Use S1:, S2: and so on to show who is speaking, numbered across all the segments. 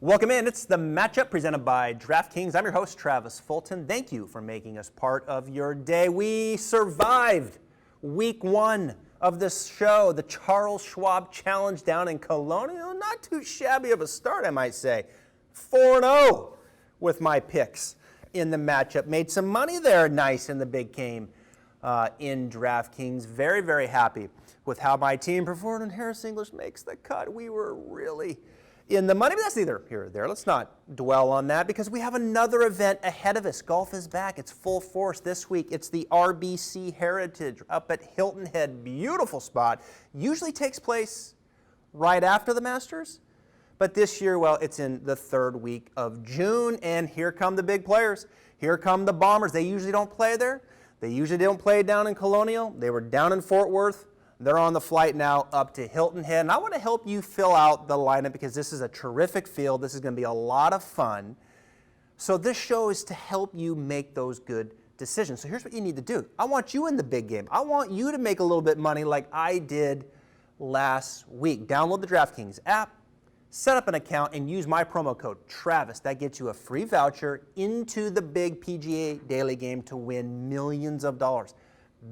S1: Welcome in. It's the matchup presented by DraftKings. I'm your host, Travis Fulton. Thank you for making us part of your day. We survived week one of this show, the Charles Schwab Challenge down in Colonial. Not too shabby of a start, I might say. 4-0 with my picks in the matchup. Made some money there, nice in the big game in DraftKings. Very, very happy with how my team performed, and Harris English makes the cut. We were really in the money, but that's neither here or there. Let's not dwell on that because we have another event ahead of us. Golf is back. It's full force this week. It's the RBC Heritage up at Hilton Head. Beautiful spot. Usually takes place right after the Masters, but this year, well, it's in the third week of June, and here come the big players. Here come the Bombers. They usually don't play there. They usually don't play down in Colonial. They were down in Fort Worth. They're on the flight now up to Hilton Head, and I want to help you fill out the lineup because this is a terrific field. This is going to be a lot of fun. So this show is to help you make those good decisions. So here's what you need to do. I want you in the big game. I want you to make a little bit of money like I did last week. Download the DraftKings app, set up an account, and use my promo code Travis. That gets you a free voucher into the big PGA daily game to win millions of dollars.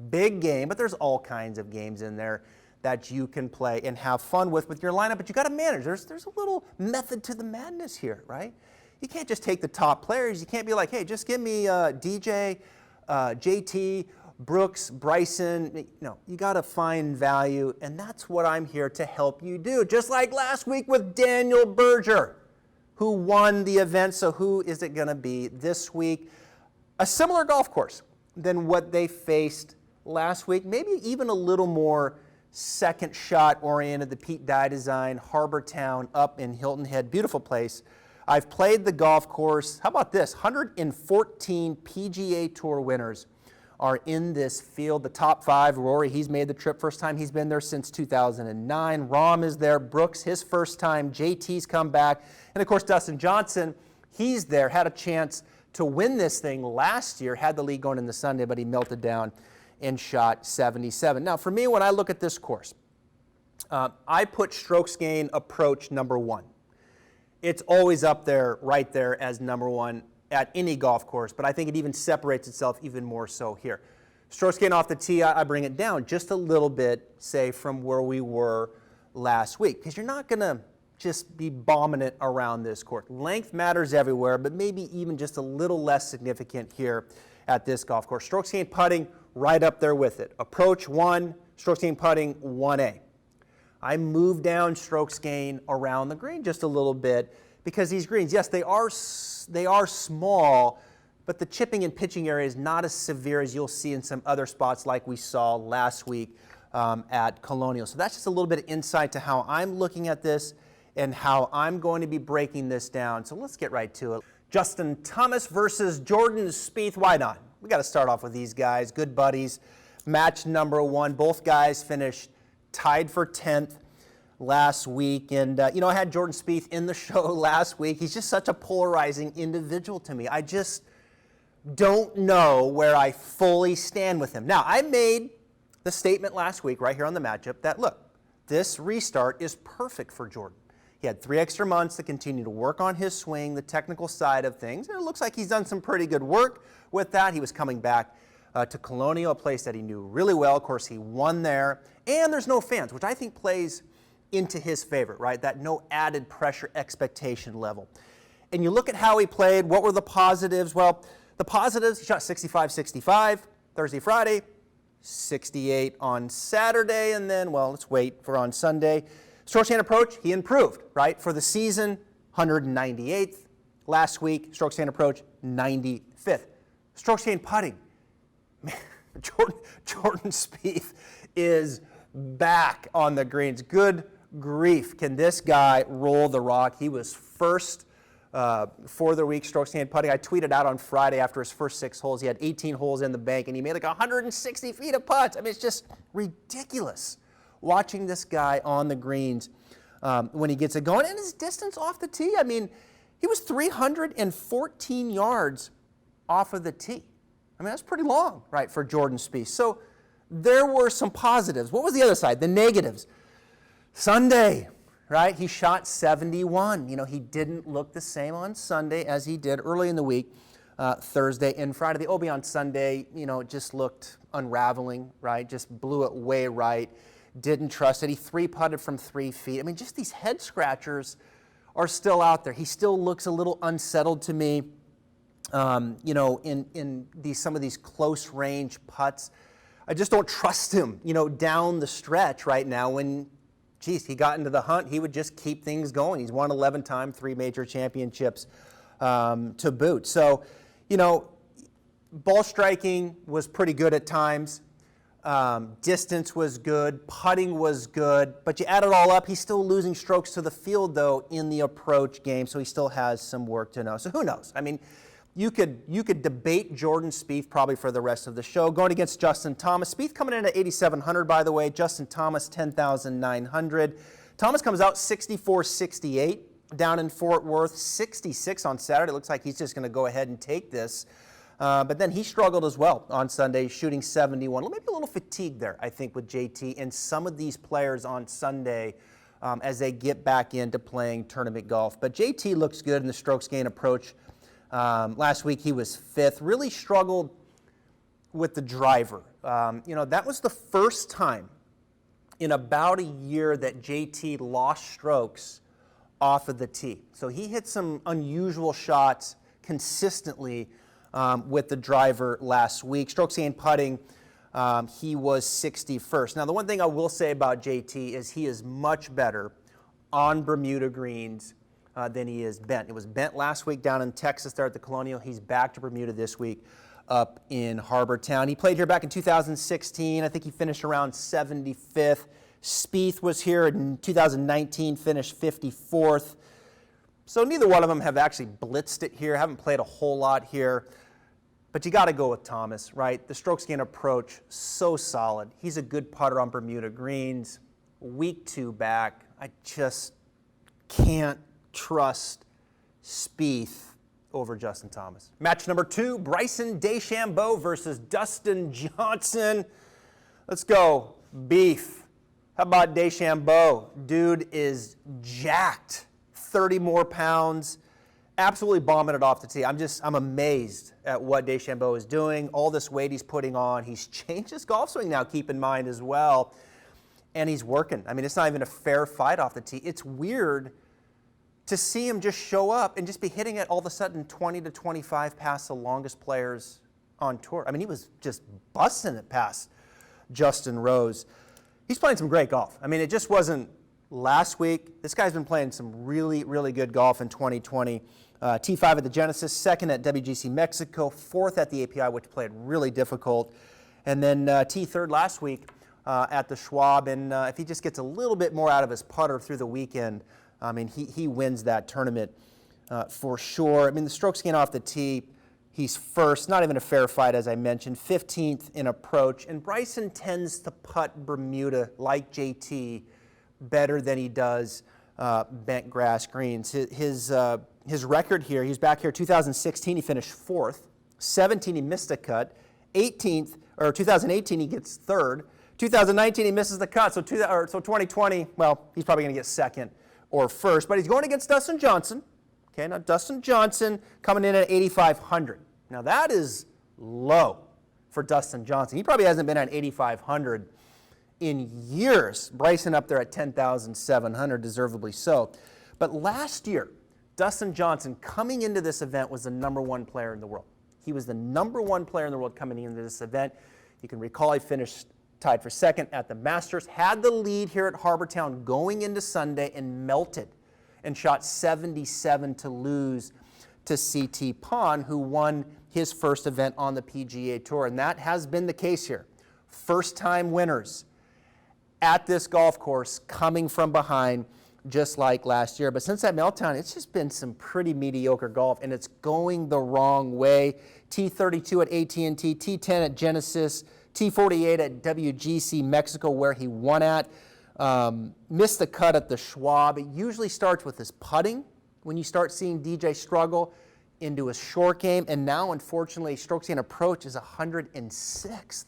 S1: Big game, but there's all kinds of games in there that you can play and have fun with your lineup, but you got to manage. There's a little method to the madness here, right? You can't just take the top players. You can't be like, hey, just give me DJ, JT, Brooks, Bryson. No, you got to find value, and that's what I'm here to help you do. Just like last week with Daniel Berger, who won the event. So who is it going to be this week? A similar golf course than what they faced last week, maybe even a little more second shot oriented, the Pete Dye design, Harbor Town up in Hilton Head. Beautiful place. I've played the golf course. How about this? 114 PGA Tour winners are in this field. The top five, Rory, he's made the trip. First time he's been there since 2009. Rahm is there. Brooks, his first time. JT's come back. And of course, Dustin Johnson, he's there, had a chance to win this thing last year, had the lead going into Sunday, but he melted down and shot 77. Now, for me, when I look at this course, I put strokes gain approach number one. It's always up there, right there as number one at any golf course, but I think it even separates itself even more so here. Strokes gain off the tee, I bring it down just a little bit, say, from where we were last week, because you're not going to just be bombing it around this course. Length matters everywhere, but maybe even just a little less significant here at this golf course. Strokes gain putting right up there with it. Approach 1, strokes gain putting 1A. I move down strokes gain around the green just a little bit because these greens, yes, they are small, but the chipping and pitching area is not as severe as you'll see in some other spots like we saw last week at Colonial. So that's just a little bit of insight to how I'm looking at this and how I'm going to be breaking this down. So let's get right to it. Justin Thomas versus Jordan Spieth. Why not? We got to start off with these guys, good buddies. Match number one. Both guys finished tied for 10th last week. And, I had Jordan Spieth in the show last week. He's just such a polarizing individual to me. I just don't know where I fully stand with him. Now, I made the statement last week right here on the matchup that, look, this restart is perfect for Jordan. He had 3 extra months to continue to work on his swing, the technical side of things. And it looks like he's done some pretty good work with that. He was coming back to Colonial, a place that he knew really well. Of course, he won there. And there's no fans, which I think plays into his favor, right? That no added pressure expectation level. And you look at how he played. What were the positives? Well, the positives, he shot 65-65 Thursday, Friday, 68 on Saturday, and then, well, let's wait for on Sunday. Strokes gain approach, he improved, right? For the season, 198th. Last week, strokes gain approach, 95th. Strokes gain putting. Man, Jordan Spieth is back on the greens. Good grief. Can this guy roll the rock? He was first for the week strokes gain putting. I tweeted out on Friday after his first 6 holes. He had 18 holes in the bank, and he made like 160 feet of putts. I mean, it's just ridiculous watching this guy on the greens when he gets it going. And his distance off the tee, I mean, he was 314 yards off of the tee. I mean, that's pretty long, right, for Jordan Spieth. So there were some positives. What was the other side? The negatives. Sunday, right? He shot 71. You know, he didn't look the same on Sunday as he did early in the week, Thursday and Friday. The OB on Sunday, you know, just looked unraveling, right? Just blew it way right. Didn't trust it. He three-putted from 3 feet. I mean, just these head scratchers are still out there. He still looks a little unsettled to me, you know, in some of these close range putts. I just don't trust him, you know, down the stretch right now when, geez, he got into the hunt. He would just keep things going. He's won 11 times, 3 major championships to boot. So, you know, ball striking was pretty good at times. Distance was good. Putting was good. But you add it all up, he's still losing strokes to the field, though, in the approach game. So he still has some work to know. So who knows? I mean, you could debate Jordan Spieth probably for the rest of the show. Going against Justin Thomas. Spieth coming in at 8,700, by the way. Justin Thomas, 10,900. Thomas comes out 64-68 down in Fort Worth. 66 on Saturday. It looks like he's just going to go ahead and take this. But then he struggled as well on Sunday, shooting 71. Maybe a little fatigued there, I think, with JT and some of these players on Sunday as they get back into playing tournament golf. But JT looks good in the strokes gain approach. Last week he was 5th, really struggled with the driver. You know, that was the first time in about a year that JT lost strokes off of the tee. So he hit some unusual shots consistently with the driver last week. Strokes gained putting, he was 61st. Now, the one thing I will say about JT is he is much better on Bermuda greens than he is bent. It was bent last week down in Texas there at the Colonial. He's back to Bermuda this week up in Harbor Town. He played here back in 2016. I think he finished around 75th. Spieth was here in 2019, finished 54th. So neither one of them have actually blitzed it here, haven't played a whole lot here. But you got to go with Thomas, right? The strokes gain approach, so solid. He's a good putter on Bermuda greens. Week 2 back. I just can't trust Spieth over Justin Thomas. Match number 2, Bryson DeChambeau versus Dustin Johnson. Let's go. Beef. How about DeChambeau? Dude is jacked. 30 more pounds. Absolutely bombing it off the tee. I'm amazed at what DeChambeau is doing. All this weight he's putting on. He's changed his golf swing now, keep in mind as well. And he's working. I mean, it's not even a fair fight off the tee. It's weird to see him just show up and just be hitting it all of a sudden 20 to 25 past the longest players on tour. I mean, he was just busting it past Justin Rose. He's playing some great golf. I mean, it just wasn't last week. This guy's been playing some really, really good golf in 2020. T5 at the Genesis, 2nd at WGC Mexico, 4th at the API, which played really difficult. And then T3rd last week at the Schwab. And if he just gets a little bit more out of his putter through the weekend, I mean, he wins that tournament for sure. I mean, the strokes gain off the tee, he's first, not even a fair fight, as I mentioned, 15th in approach. And Bryson tends to putt Bermuda, like JT, better than he does bent grass greens. His record here, he's back here 2016, he finished 4th. 17, he missed a cut. 2018, he gets 3rd. 2019, he misses the cut. So 2020, well, he's probably going to get 2nd or 1st. But he's going against Dustin Johnson. Okay, now Dustin Johnson coming in at 8,500. Now that is low for Dustin Johnson. He probably hasn't been at 8,500 in years. Bryson up there at 10,700, deservedly so. But last year, Dustin Johnson coming into this event was the #1 player in the world. He was the #1 player in the world coming into this event. You can recall he finished tied for 2nd at the Masters, had the lead here at Harbor Town going into Sunday and melted and shot 77 to lose to C.T. Pon, who won his first event on the PGA Tour. And that has been the case here. First-time winners at this golf course coming from behind, just like last year. But since that meltdown, it's just been some pretty mediocre golf, and it's going the wrong way. T32 at AT&T, T10 at Genesis, T48 at WGC Mexico, where he won at. Missed the cut at the Schwab. It usually starts with his putting when you start seeing DJ struggle into his short game. And now, unfortunately, strokes gain approach is 106th.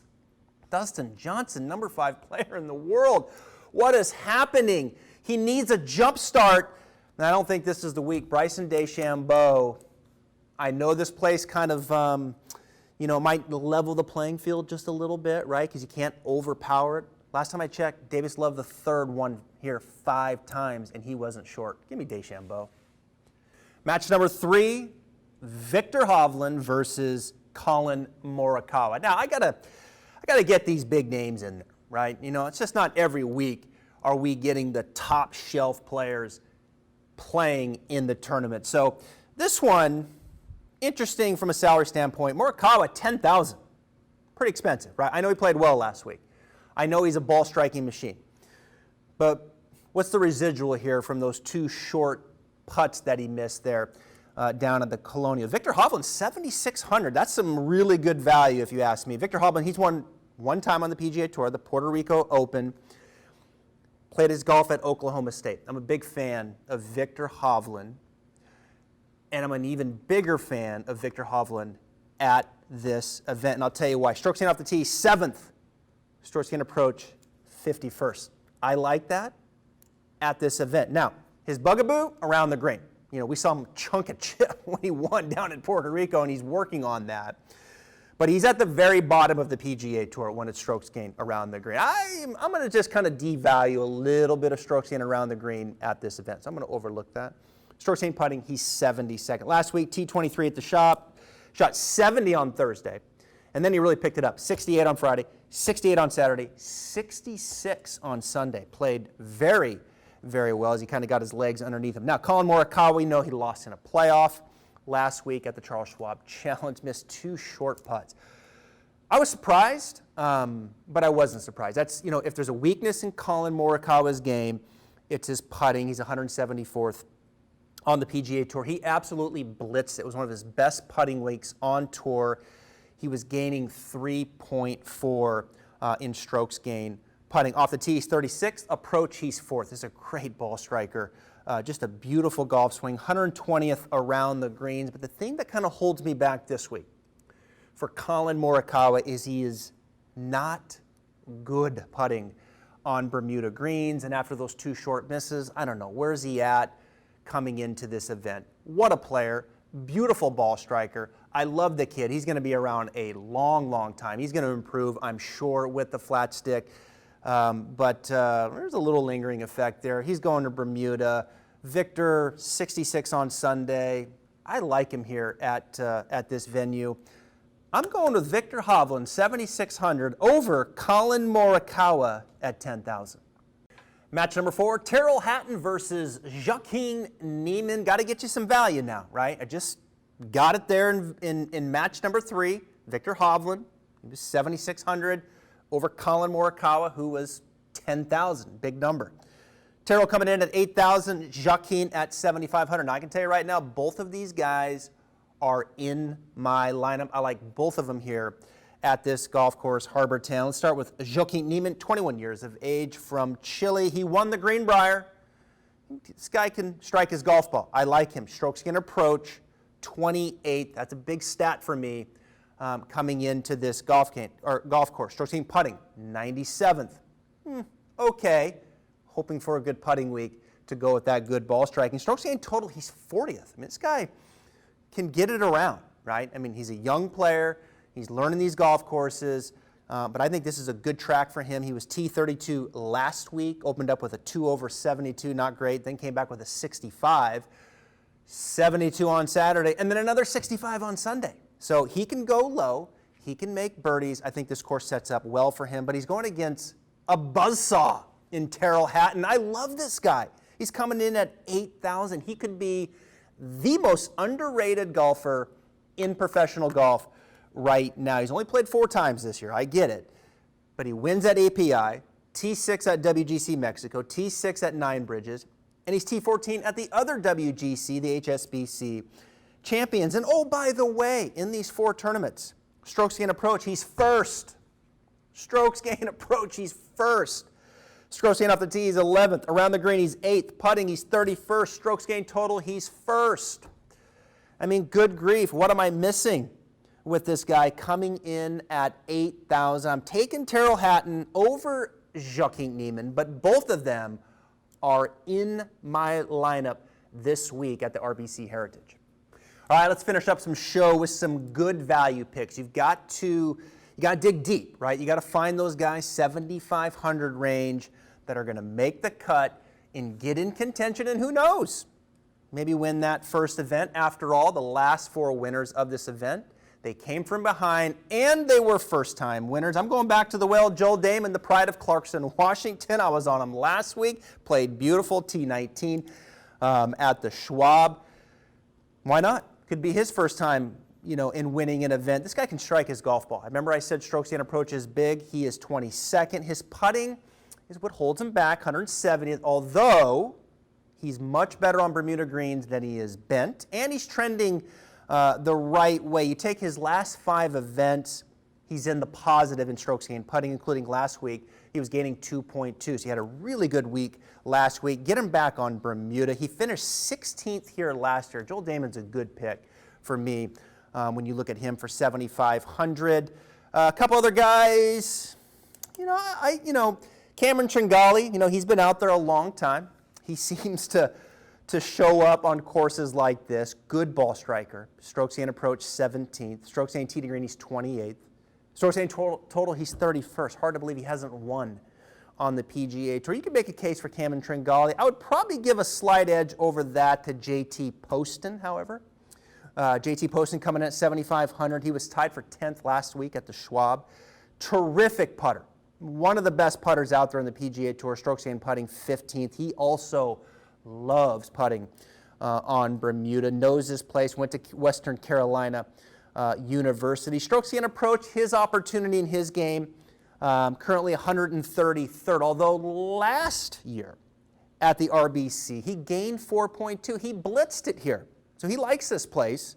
S1: Dustin Johnson, #5 player in the world. What is happening? He needs a jump start. And I don't think this is the week. Bryson DeChambeau, I know this place kind of, might level the playing field just a little bit, right? Because you can't overpower it. Last time I checked, Davis Love the third won here 5 times, and he wasn't short. Give me DeChambeau. Match number 3, Viktor Hovland versus Colin Morikawa. Now, I gotta get these big names in there, right? It's just not every week are we getting the top shelf players playing in the tournament. So this one, interesting from a salary standpoint. Morikawa, $10,000. Pretty expensive, right? I know he played well last week. I know he's a ball striking machine. But what's the residual here from those 2 short putts that he missed there down at the Colonial? Viktor Hovland, $7,600. That's some really good value if you ask me. Viktor Hovland, he's won 1 time on the PGA Tour, the Puerto Rico Open. Played his golf at Oklahoma State. I'm a big fan of Viktor Hovland. And I'm an even bigger fan of Viktor Hovland at this event. And I'll tell you why. Strokes gained off the tee, 7th. Strokes gained approach, 51st. I like that at this event. Now, his bugaboo, around the green. We saw him chunk a chip when he won down in Puerto Rico, and he's working on that. But he's at the very bottom of the PGA Tour when it's strokes gained around the green. I'm going to just kind of devalue a little bit of strokes gained around the green at this event. So I'm going to overlook that. Strokes gained putting, he's 72nd. Last week, T23 at the shop, shot 70 on Thursday, and then he really picked it up. 68 on Friday, 68 on Saturday, 66 on Sunday. Played very, very well as he kind of got his legs underneath him. Now, Colin Morikawa, we know he lost in a playoff last week at the Charles Schwab Challenge, missed 2 short putts. I was surprised, but I wasn't surprised. That's, if there's a weakness in Colin Morikawa's game, it's his putting. He's 174th on the PGA Tour. He absolutely blitzed it. It was one of his best putting weeks on tour. He was gaining 3.4 in strokes gain putting. Off the tee, he's 36th. Approach, he's 4th. This is a great ball striker. Just a beautiful golf swing. 120th around the greens. But the thing that kind of holds me back this week for Colin Morikawa is he is not good putting on Bermuda greens. And after those 2 short misses, I don't know, where's he at coming into this event? What a player. Beautiful ball striker. I love the kid. He's going to be around a long, long time. He's going to improve, I'm sure, with the flat stick. But there's a little lingering effect there. He's going to Bermuda. Viktor, 66 on Sunday. I like him here at this venue. I'm going with Viktor Hovland, 7,600, over Colin Morikawa at 10,000. Match number 4, Terrell Hatton versus Jacques Niemann. Got to get you some value now, right? I just got it there in match number 3. Viktor Hovland, he was 7,600 over Colin Morikawa, who was 10,000. Big number. Terrell coming in at 8,000, Jacques at 7,500. Now, I can tell you right now, both of these guys are in my lineup. I like both of them here at this golf course, Harbor Town. Let's start with Jacques Niemann, 21 years of age, from Chile. He won the Greenbrier. This guy can strike his golf ball. I like him. Strokes gained approach, 28th. That's a big stat for me coming into this golf course. Strokes gained putting, 97th. Okay. Hoping for a good putting week to go with that good ball striking. Strokes gained total, he's 40th. I mean, this guy can get it around, right? I mean, he's a young player. He's learning these golf courses, but I think this is a good track for him. He was T32 last week, opened up with a 2 over 72, not great, then came back with a 65, 72 on Saturday, and then another 65 on Sunday. So he can go low, he can make birdies. I think this course sets up well for him, but he's going against a buzzsaw in Terrell Hatton. I love this guy. He's coming in at 8,000. He could be the most underrated golfer in professional golf right now. He's only played 4 times this year, I get it, but he wins at API, T6 at WGC Mexico, T6 at 9 Bridges, and he's T14 at the other WGC, the HSBC Champions. And oh, by the way, in these 4 tournaments, strokes gain approach, he's first. Strokes gain approach, he's first. Strokes gain off the tee, he's 11th. Around the green, he's 8th. Putting, he's 31st. Strokes gain total, he's first. I mean, good grief, what am I missing with this guy coming in at 8,000? I'm taking Terrell Hatton over Jacques Niemann, but both of them are in my lineup this week at the RBC Heritage. All right, let's finish up some show with some good value picks. You got to dig deep, right? You got to find those guys 7,500 range that are going to make the cut and get in contention, and who knows, maybe win that first event. After all, the last 4 winners of this event, they came from behind and they were first-time winners. I'm going back to the well, Joel Dahmen, the pride of Clarkson, Washington. I was on him last week, played beautiful T19 at the Schwab. Why not? Could be his first time, in winning an event. This guy can strike his golf ball. I remember I said strokes gained approach is big. He is 22nd. His putting is what holds him back, 170th, although he's much better on Bermuda greens than he is bent, and he's trending the right way. You take his last 5 events, he's in the positive in strokes gained putting, including last week. He was gaining 2.2, so he had a really good week last week. Get him back on Bermuda. He finished 16th here last year. Joel Dahmen's a good pick for me when you look at him for 7,500. A couple other guys, Cameron Tringali, he's been out there a long time. He seems to show up on courses like this. Good ball striker. Strokes gained approach 17th. Strokes gained tee to green, he's 28th. Strokes gained total, he's 31st. Hard to believe he hasn't won on the PGA Tour. You can make a case for Cameron Tringali. I would probably give a slight edge over that to JT Poston, however. JT Poston coming in at 7,500. He was tied for 10th last week at the Schwab. Terrific putter. One of the best putters out there in the PGA Tour. Strokes gained putting 15th. He also loves putting on Bermuda. Knows his place. Went to Western Carolina University. Strokes gained approach, his opportunity in his game. Currently 133rd. Although last year at the RBC, he gained 4.2. He blitzed it here. So he likes this place.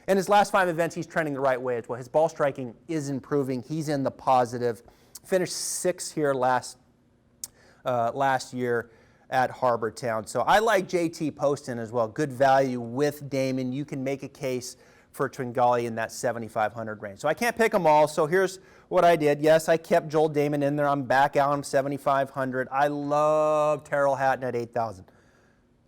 S1: In his last 5 events, he's trending the right way as well. His ball striking is improving. He's in the positive. Finished 6th here last year at Harbor Town. So I like JT Poston as well. Good value with Dahmen. You can make a case for Tringali in that 7,500 range. So I can't pick them all. So here's what I did. Yes, I kept Joel Dahmen in there. I'm back out on 7,500. I love Terrell Hatton at 8,000.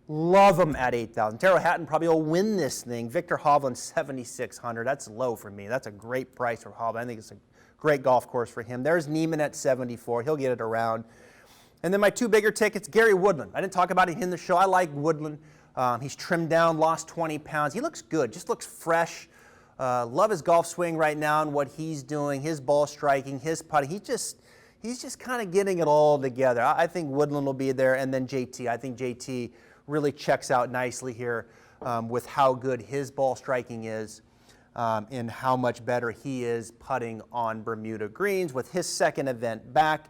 S1: Love him at 8,000. Terrell Hatton probably will win this thing. Victor Hovland, 7,600. That's low for me. That's a great price for Hovland. I think it's a great golf course for him. There's Niemann at 74. He'll get it around. And then my 2 bigger tickets, Gary Woodland. I didn't talk about it in the show. I like Woodland. He's trimmed down, lost 20 pounds. He looks good, just looks fresh. Love his golf swing right now and what he's doing, his ball striking, his putting. He's just kind of getting it all together. I think Woodland will be there. And then JT. I think JT really checks out nicely here with how good his ball striking is. And how much better he is putting on Bermuda greens with his second event back.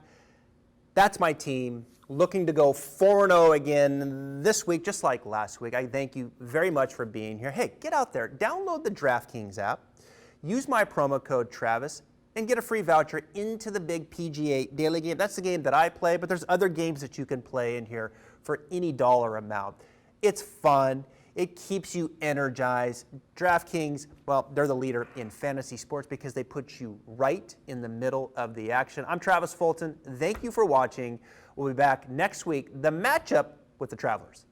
S1: That's my team, looking to go 4-0 again this week, just like last week. I thank you very much for being here. Hey, get out there, download the DraftKings app, use my promo code Travis, and get a free voucher into the big PGA daily game. That's the game that I play, but there's other games that you can play in here for any dollar amount. It's fun. It keeps you energized. DraftKings, well, they're the leader in fantasy sports because they put you right in the middle of the action. I'm Travis Fulton. Thank you for watching. We'll be back next week. The matchup with the Travelers.